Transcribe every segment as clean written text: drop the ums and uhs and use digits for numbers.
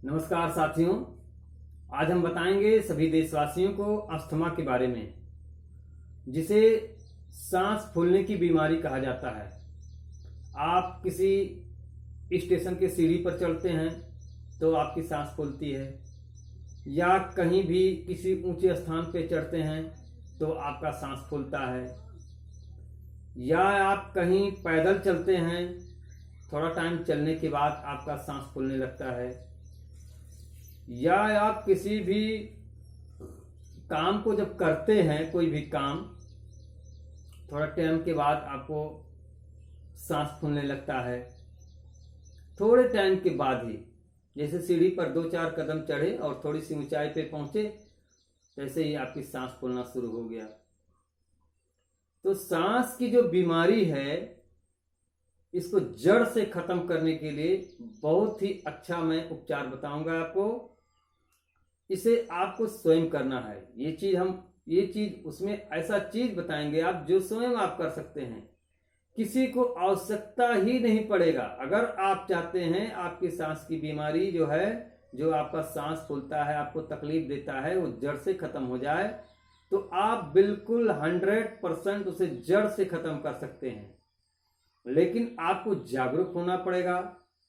नमस्कार साथियों। आज हम बताएंगे सभी देशवासियों को अस्थमा के बारे में, जिसे सांस फूलने की बीमारी कहा जाता है। आप किसी स्टेशन के सीढ़ी पर चढ़ते हैं तो आपकी सांस फूलती है, या कहीं भी किसी ऊंचे स्थान पर चढ़ते हैं तो आपका सांस फूलता है, या आप कहीं पैदल चलते हैं, थोड़ा टाइम चलने के बाद आपका सांस फूलने लगता है, या आप किसी भी काम को जब करते हैं, कोई भी काम, थोड़ा टाइम के बाद आपको सांस फूलने लगता है। थोड़े टाइम के बाद ही, जैसे सीढ़ी पर 2-4 कदम चढ़े और थोड़ी सी ऊंचाई पे पहुंचे, तैसे ही आपकी सांस फूलना शुरू हो गया। तो सांस की जो बीमारी है, इसको जड़ से खत्म करने के लिए बहुत ही अच्छा मैं उपचार बताऊंगा आपको। इसे आपको स्वयं करना है। ये चीज उसमें ऐसा चीज बताएंगे आप जो स्वयं आप कर सकते हैं। किसी को आवश्यकता ही नहीं पड़ेगा। अगर आप चाहते हैं आपकी सांस की बीमारी जो है, जो आपका सांस फूलता है, आपको तकलीफ देता है, वो जड़ से खत्म हो जाए, तो आप बिल्कुल 100% उसे जड़ से खत्म कर सकते हैं। लेकिन आपको जागरूक होना पड़ेगा,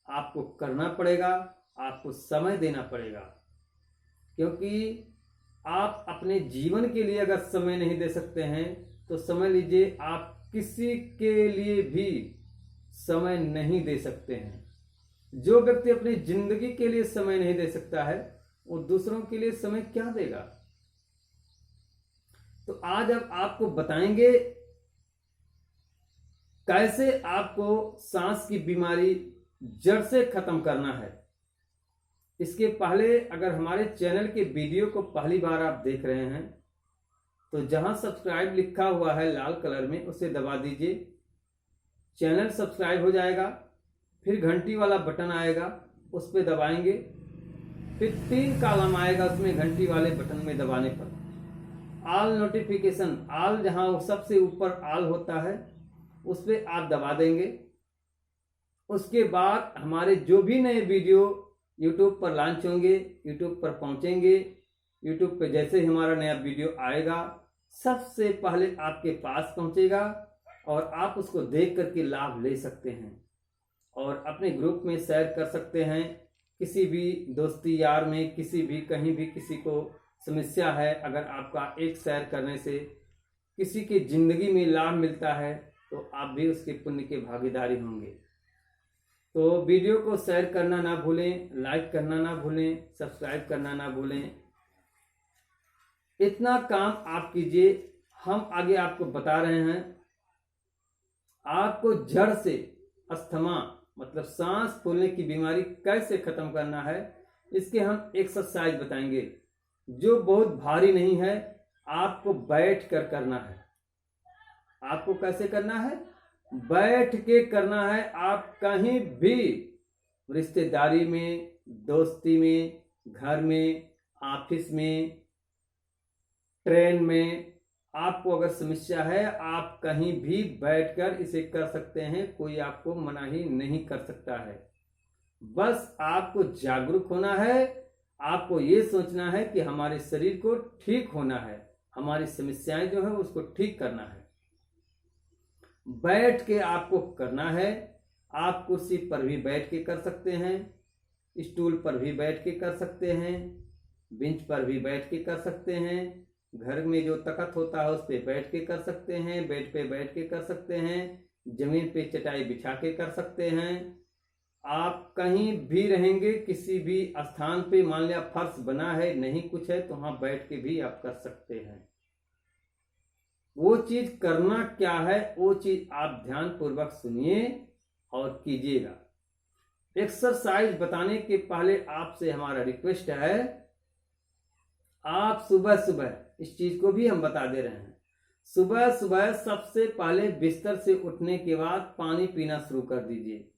आपको करना पड़ेगा, आपको समय देना पड़ेगा। क्योंकि आप अपने जीवन के लिए अगर समय नहीं दे सकते हैं तो समझ लीजिए आप किसी के लिए भी समय नहीं दे सकते हैं। जो व्यक्ति अपनी जिंदगी के लिए समय नहीं दे सकता है, वो दूसरों के लिए समय क्या देगा। तो आज अब आपको बताएंगे कैसे आपको सांस की बीमारी जड़ से खत्म करना है। इसके पहले अगर हमारे चैनल के वीडियो को पहली बार आप देख रहे हैं तो जहां सब्सक्राइब लिखा हुआ है लाल कलर में, उसे दबा दीजिए। चैनल सब्सक्राइब हो जाएगा। फिर घंटी वाला बटन आएगा, उस पर दबाएंगे। फिर 3 कॉलम आएगा, उसमें घंटी वाले बटन में दबाने पर ऑल नोटिफिकेशन, ऑल जहां सबसे ऊपर ऑल होता है, उस पर आप दबा देंगे। उसके बाद हमारे जो भी नए वीडियो YouTube पर लॉन्च होंगे, YouTube पर पहुंचेंगे, YouTube पे जैसे ही हमारा नया वीडियो आएगा, सबसे पहले आपके पास पहुंचेगा और आप उसको देख करके लाभ ले सकते हैं और अपने ग्रुप में शेयर कर सकते हैं। किसी भी दोस्ती यार में, किसी भी कहीं भी किसी को समस्या है, अगर आपका एक शेयर करने से किसी की जिंदगी में लाभ मिलता है तो आप भी उसके पुण्य के भागीदारी होंगे। तो वीडियो को शेयर करना ना भूलें, लाइक करना ना भूलें, सब्सक्राइब करना ना भूलें। इतना काम आप कीजिए। हम आगे आपको बता रहे हैं आपको जड़ से अस्थमा मतलब सांस फूलने की बीमारी कैसे खत्म करना है। इसके हम एक्सरसाइज बताएंगे जो बहुत भारी नहीं है, आपको बैठ कर करना है। आपको कैसे करना है? बैठ के करना है। आप कहीं भी, रिश्तेदारी में, दोस्ती में, घर में, ऑफिस में, ट्रेन में, आपको अगर समस्या है, आप कहीं भी बैठकर इसे कर सकते हैं। कोई आपको मना ही नहीं कर सकता है। बस आपको जागरूक होना है। आपको ये सोचना है कि हमारे शरीर को ठीक होना है, हमारी समस्याएं जो है उसको ठीक करना है। बैठ के आपको करना है। आप कुर्सी पर भी बैठ के कर सकते हैं, स्टूल पर भी बैठ के कर सकते हैं, बेंच पर भी बैठ के कर सकते हैं, घर में जो तखत होता है उस पर बैठ के कर सकते हैं, बेड पे बैठ के कर सकते हैं, जमीन पे चटाई बिछा के कर सकते हैं। आप कहीं भी रहेंगे, किसी भी स्थान पे, मान लिया फर्श बना है, नहीं कुछ है, तो वहां बैठ के भी आप कर सकते हैं। वो चीज करना क्या है, वो चीज आप ध्यान पूर्वक सुनिए और कीजिएगा। एक्सरसाइज बताने के पहले आपसे हमारा रिक्वेस्ट है, आप सुबह सुबह, इस चीज को भी हम बता दे रहे हैं, सुबह सुबह सबसे पहले बिस्तर से उठने के बाद पानी पीना शुरू कर दीजिए।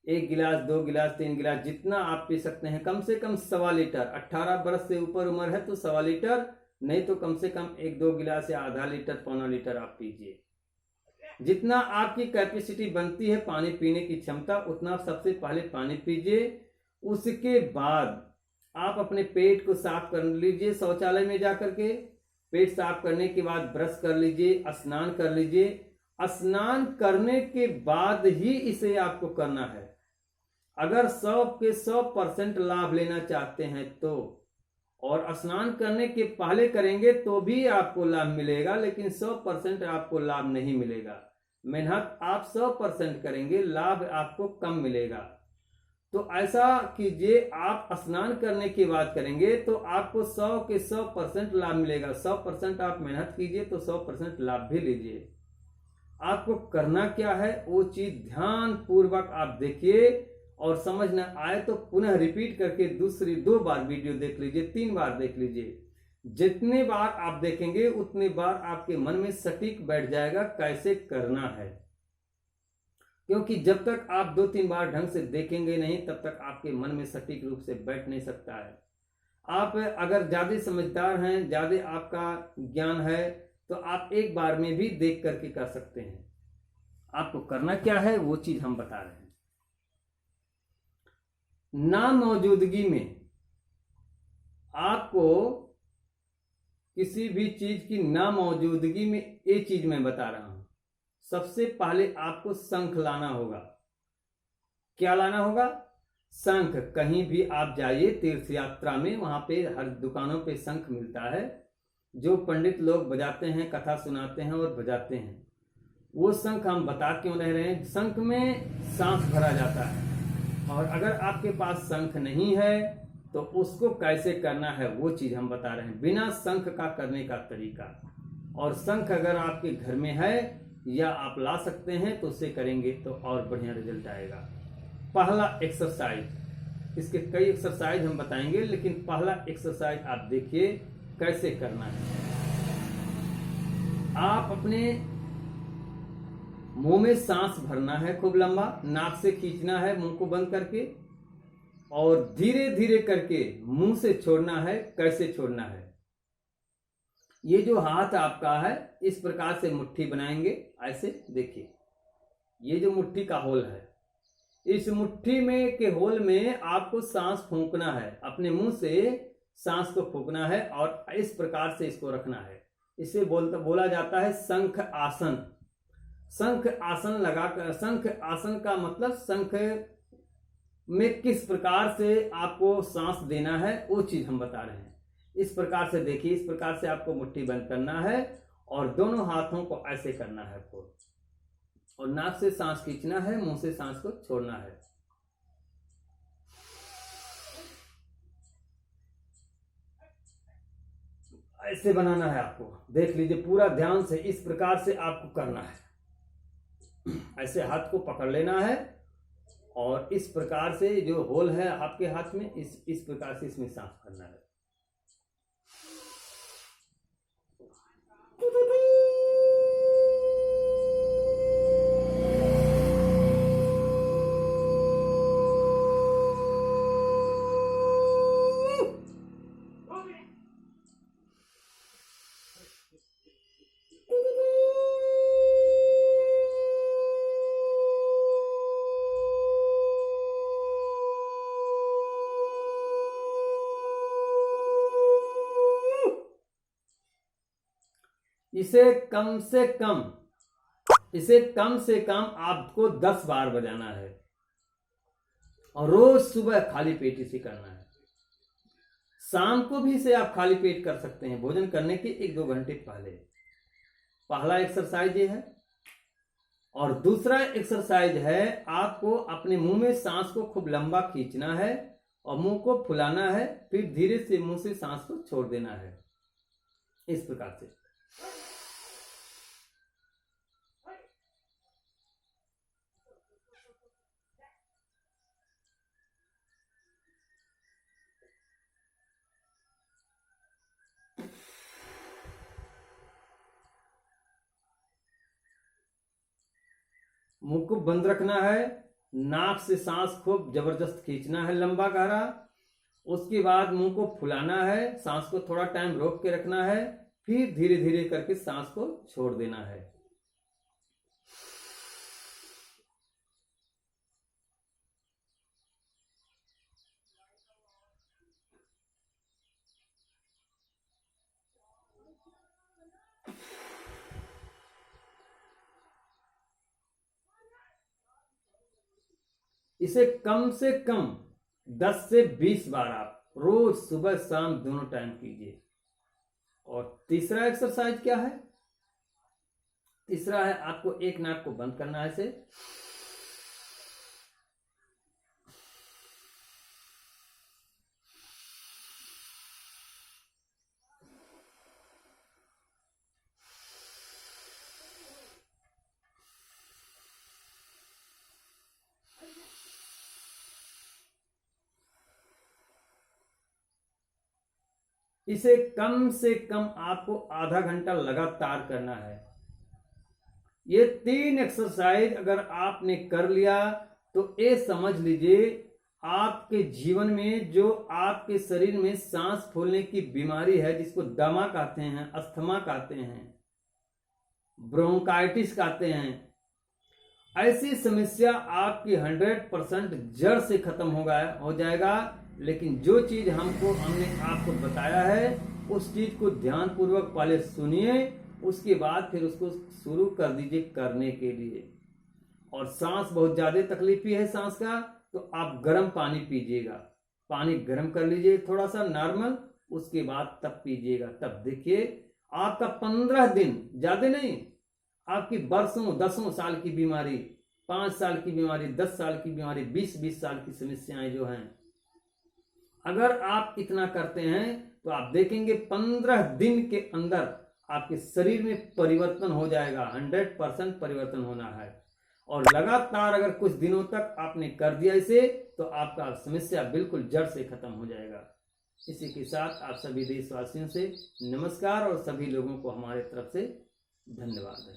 1 गिलास, 2 गिलास, 3 गिलास, जितना आप पी सकते हैं। कम से कम 1.25 लीटर। 18 बरस से ऊपर उम्र है तो 1.25 लीटर, नहीं तो कम से कम 1-2 गिलास या आधा लीटर, पौना लीटर आप पीजिए। जितना आपकी कैपेसिटी बनती है पानी पीने की क्षमता, उतना सबसे पहले पानी पीजिए। उसके बाद आप अपने पेट को साफ कर लीजिए शौचालय में जा करके। पेट साफ करने के बाद ब्रश कर लीजिए, स्नान कर लीजिए। स्नान करने के बाद ही इसे आपको करना है। अगर 100 के 100% लाभ लेना चाहते हैं तो, और स्नान करने के पहले करेंगे तो भी आपको लाभ मिलेगा, लेकिन 100% आपको लाभ नहीं मिलेगा। मेहनत आप 100% करेंगे, लाभ आपको कम मिलेगा। तो ऐसा कीजिए, आप स्नान करने की बात करेंगे तो आपको 100 के 100% लाभ मिलेगा। 100% आप मेहनत कीजिए तो 100% लाभ भी लीजिए। आपको करना क्या है वो चीज ध्यान पूर्वक आप देखिए, और समझ न आए तो पुनः रिपीट करके दूसरी 2 बार वीडियो देख लीजिए, 3 बार देख लीजिए। जितने बार आप देखेंगे उतने बार आपके मन में सटीक बैठ जाएगा कैसे करना है। क्योंकि जब तक आप 2-3 बार ढंग से देखेंगे नहीं, तब तक आपके मन में सटीक रूप से बैठ नहीं सकता है। आप अगर ज्यादा समझदार हैं, ज्यादा आपका ज्ञान है, तो आप एक बार में भी देख करके कर सकते हैं। आपको करना क्या है वो चीज हम बता रहे हैं। ना मौजूदगी में आपको किसी भी चीज की ना मौजूदगी में ये चीज मैं बता रहा हूं। सबसे पहले आपको शंख लाना होगा। क्या लाना होगा? शंख। कहीं भी आप जाइए तीर्थ यात्रा में, वहां पे हर दुकानों पे शंख मिलता है, जो पंडित लोग बजाते हैं, कथा सुनाते हैं और बजाते हैं। वो शंख हम बता क्यों रह रहे हैं? शंख में सांस भरा जाता है, और अगर आपके पास शंख नहीं है तो उसको कैसे करना है वो चीज हम बता रहे हैं, बिना शंख का करने का तरीका। और शंख अगर आपके घर में है या आप ला सकते हैं तो उससे करेंगे तो और बढ़िया रिजल्ट आएगा। पहला एक्सरसाइज, इसके कई एक्सरसाइज हम बताएंगे, लेकिन पहला एक्सरसाइज आप देखिए कैसे करना है। आप अपने मुंह में सांस भरना है खूब लंबा, नाक से खींचना है मुंह को बंद करके, और धीरे धीरे करके मुंह से छोड़ना है। कैसे छोड़ना है? ये जो हाथ आपका है इस प्रकार से मुट्ठी बनाएंगे, ऐसे देखिए। ये जो मुट्ठी का होल है, इस मुट्ठी में के होल में आपको सांस फूंकना है, अपने मुंह से सांस को फूंकना है और इस प्रकार से इसको रखना है। इसे बोला जाता है शंख आसन। शंख आसन लगाकर, शंख आसन का मतलब शंख में किस प्रकार से आपको सांस देना है वो चीज हम बता रहे हैं। इस प्रकार से देखिए, इस प्रकार से आपको मुट्ठी बंद करना है और दोनों हाथों को ऐसे करना है आपको, और नाक से सांस खींचना है, मुंह से सांस को छोड़ना है। ऐसे बनाना है आपको, देख लीजिए पूरा ध्यान से, इस प्रकार से आपको करना है। ऐसे हाथ को पकड़ लेना है और इस प्रकार से जो होल है आपके हाथ में, इस प्रकार से इसमें सांस भरना है। इसे कम से कम आपको 10 बार बजाना है, और रोज सुबह खाली पेट इसे करना है। शाम को भी इसे आप खाली पेट कर सकते हैं, भोजन करने के 1-2 घंटे पहले। पहला एक्सरसाइज ये है। और दूसरा एक्सरसाइज है, आपको अपने मुंह में सांस को खूब लंबा खींचना है और मुंह को फुलाना है, फिर धीरे से मुंह से सांस को छोड़ देना है, इस प्रकार से। मुंह को बंद रखना है, नाक से सांस खूब जबरदस्त खींचना है लंबा गहरा, उसके बाद मुंह को फुलाना है, सांस को थोड़ा टाइम रोक के रखना है, फिर धीरे धीरे करके सांस को छोड़ देना है। इसे कम से कम 10 से 20 बार आप रोज सुबह शाम दोनों टाइम कीजिए। और तीसरा एक्सरसाइज क्या है? तीसरा है आपको एक नाक को बंद करना है इसे कम से कम आपको आधा घंटा लगातार करना है। ये 3 एक्सरसाइज अगर आपने कर लिया तो ये समझ लीजिए आपके जीवन में जो आपके शरीर में सांस फूलने की बीमारी है, जिसको दमा कहते हैं, अस्थमा कहते हैं, ब्रोंकाइटिस कहते हैं, ऐसी समस्या आपकी 100% जड़ से खत्म हो जाएगा। लेकिन जो चीज हमने आपको बताया है उस चीज को ध्यान पूर्वक पहले सुनिए, उसके बाद फिर उसको शुरू कर दीजिए करने के लिए। और सांस बहुत ज्यादा तकलीफी है सांस का, तो आप गर्म पानी पीजिएगा, पानी गर्म कर लीजिए थोड़ा सा नॉर्मल, उसके बाद तब पीजिएगा। तब देखिए आपका 15 दिन, ज्यादा नहीं, आपकी वर्षों 10 साल की बीमारी, 5 साल की बीमारी, 10 साल की बीमारी, 20 साल की समस्याएं जो हैं, अगर आप इतना करते हैं तो आप देखेंगे 15 दिन के अंदर आपके शरीर में परिवर्तन हो जाएगा। 100% परिवर्तन होना है। और लगातार अगर कुछ दिनों तक आपने कर दिया इसे, तो आपका समस्या बिल्कुल जड़ से खत्म हो जाएगा। इसी के साथ आप सभी देशवासियों से नमस्कार और सभी लोगों को हमारे तरफ से धन्यवाद है।